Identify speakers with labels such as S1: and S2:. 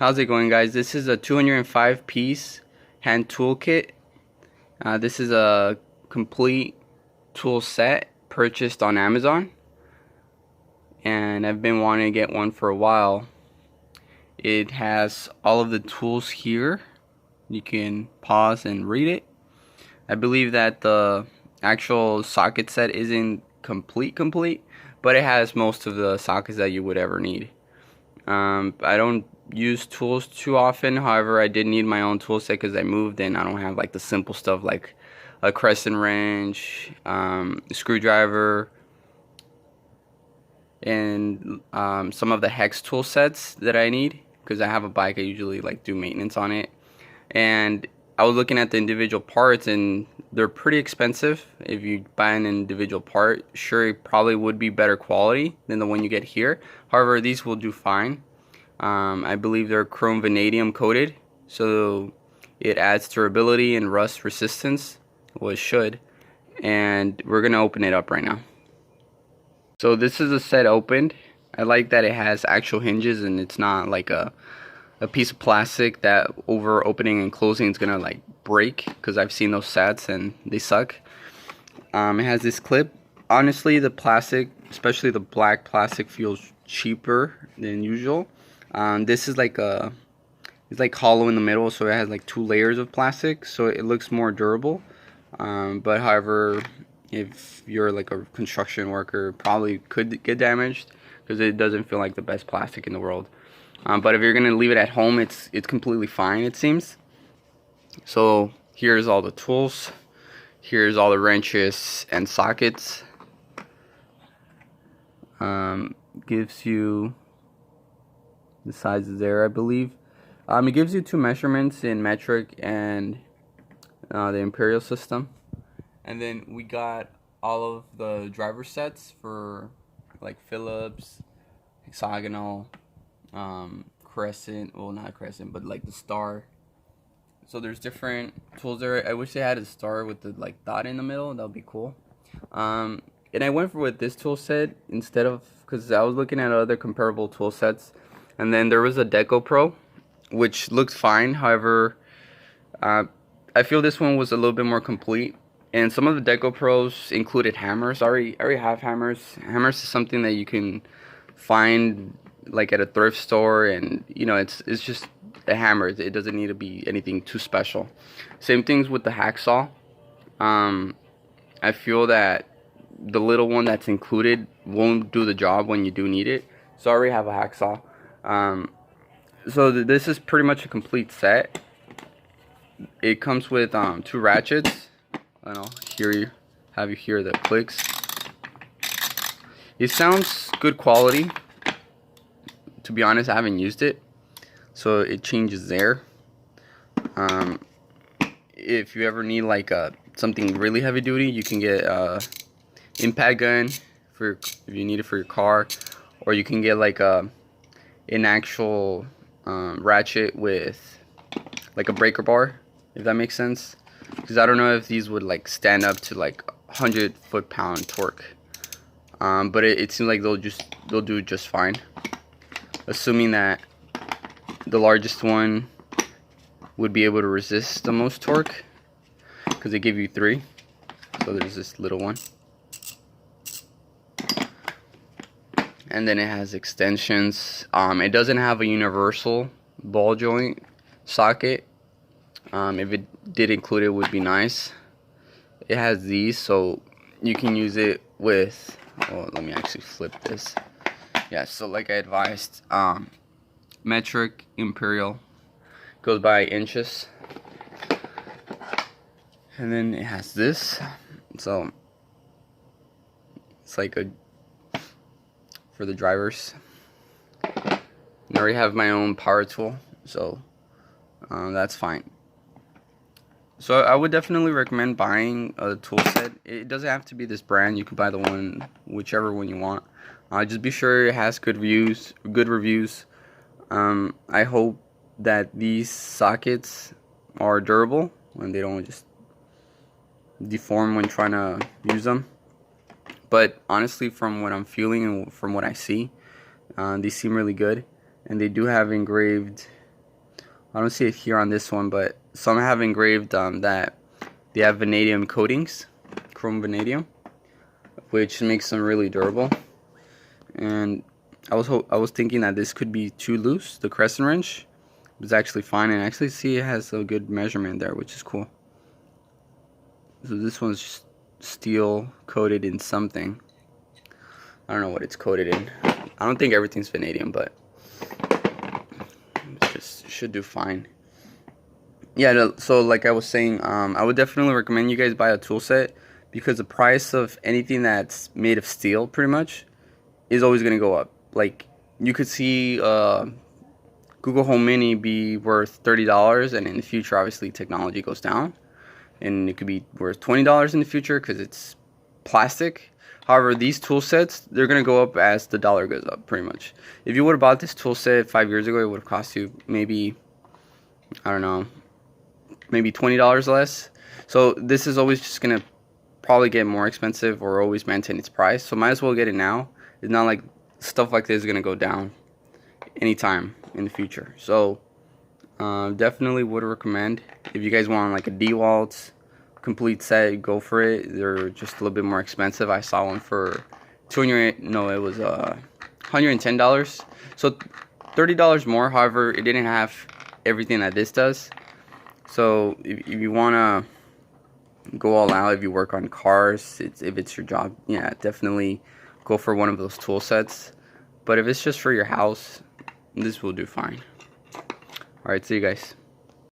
S1: How's it going, guys? This is a 205 piece hand tool kit. This is a complete tool set purchased on Amazon, and I've been wanting to get one for a while. It has all of the tools here. You can pause and read it. I believe that the actual socket set isn't complete, but it has most of the sockets that you would ever need. I don't use tools too often. However, I did need my own tool set because I moved and I don't have like the simple stuff like a crescent wrench, a screwdriver, and some of the hex tool sets that I need because I have a bike. I usually like do maintenance on it, and I was looking at the individual parts and they're pretty expensive. If you buy an individual part, sure, it probably would be better quality than the one you get here. However, these will do fine. I believe they're chrome vanadium coated, so it adds durability and rust resistance. Well, it should. And we're gonna open it up right now. So this is a set opened. I like that it has actual hinges and it's not like a piece of plastic that over opening and closing is gonna like break, because I've seen those sets and they suck. It has this clip. Honestly, the plastic, especially the black plastic, feels cheaper than usual. This is like it's like hollow in the middle, so it has like 2 layers of plastic, so it looks more durable. But however, if you're like a construction worker, probably could get damaged because it doesn't feel like the best plastic in the world. But if you're gonna leave it at home, it's completely fine, it seems. So here's all the tools. Here's all the wrenches and sockets. Gives you the sizes there, I believe. It gives you 2 measurements in metric and the imperial system. And then we got all of the driver sets for like Phillips, hexagonal, crescent, well, not crescent, but like the star. So there's different tools there. I wish they had a star with the like dot in the middle. That would be cool. And I went with this tool set instead of, because I was looking at other comparable tool sets, and then there was a Deco Pro, which looked fine. However, I feel this one was a little bit more complete, and some of the Deco Pros included hammers. I already have hammers. Hammers is something that you can find like at a thrift store, and you know, it's just a hammer. It doesn't need to be anything too special. Same things with the hacksaw. I feel that the little one that's included won't do the job when you do need it. So I already have a hacksaw. So this is pretty much a complete set. It comes with 2 ratchets, and I'll have you hear the clicks. It sounds good quality. To be honest, I haven't used it, so it changes there. If you ever need like something really heavy duty, you can get impact gun for if you need it for your car, or you can get like an actual ratchet with like a breaker bar, if that makes sense. Because I don't know if these would like stand up to like 100 foot-pound torque, but it seems like they'll do just fine, assuming that the largest one would be able to resist the most torque, because they give you 3. So there's this little one, and then it has extensions. It doesn't have a universal ball joint socket. If it did include it, would be nice. It has these, so you can use it with, oh, let me actually flip this. Yeah, so like I advised, metric, imperial, goes by inches. And then it has this, so it's like for the drivers. I already have my own power tool, so that's fine. So I would definitely recommend buying a tool set. It doesn't have to be this brand. You can buy the one, whichever one you want. Just be sure it has good reviews. I hope that these sockets are durable and they don't just deform when trying to use them. But honestly, from what I'm feeling and from what I see, these seem really good, and they do have engraved I don't see it here on this one, but some have engraved that they have vanadium coatings, chrome vanadium, which makes them really durable. And I was thinking that this could be too loose. The crescent wrench was actually fine, and I actually see it has a good measurement there, which is cool. So this one's just steel coated in something. I don't know what it's coated in. I don't think everything's vanadium, but it just should do fine. Yeah, so like I was saying, I would definitely recommend you guys buy a tool set, because the price of anything that's made of steel pretty much is always going to go up. Like, you could see Google Home Mini be worth $30, and in the future obviously technology goes down and it could be worth $20 in the future because it's plastic. However, these tool sets, they're going to go up as the dollar goes up pretty much. If you would have bought this tool set 5 years ago, it would have cost you maybe, I don't know, maybe $20 less. So this is always just going to probably get more expensive or always maintain its price. So might as well get it now. It's not like stuff like this is going to go down anytime in the future. So definitely would recommend. If you guys want like a DeWalt complete set, go for it. They're just a little bit more expensive. I saw one for $110. So $30 more. However, it didn't have everything that this does. So if you want to go all out, if you work on cars, if it's your job, yeah, definitely go for one of those tool sets. But if it's just for your house, this will do fine. Alright, see you guys.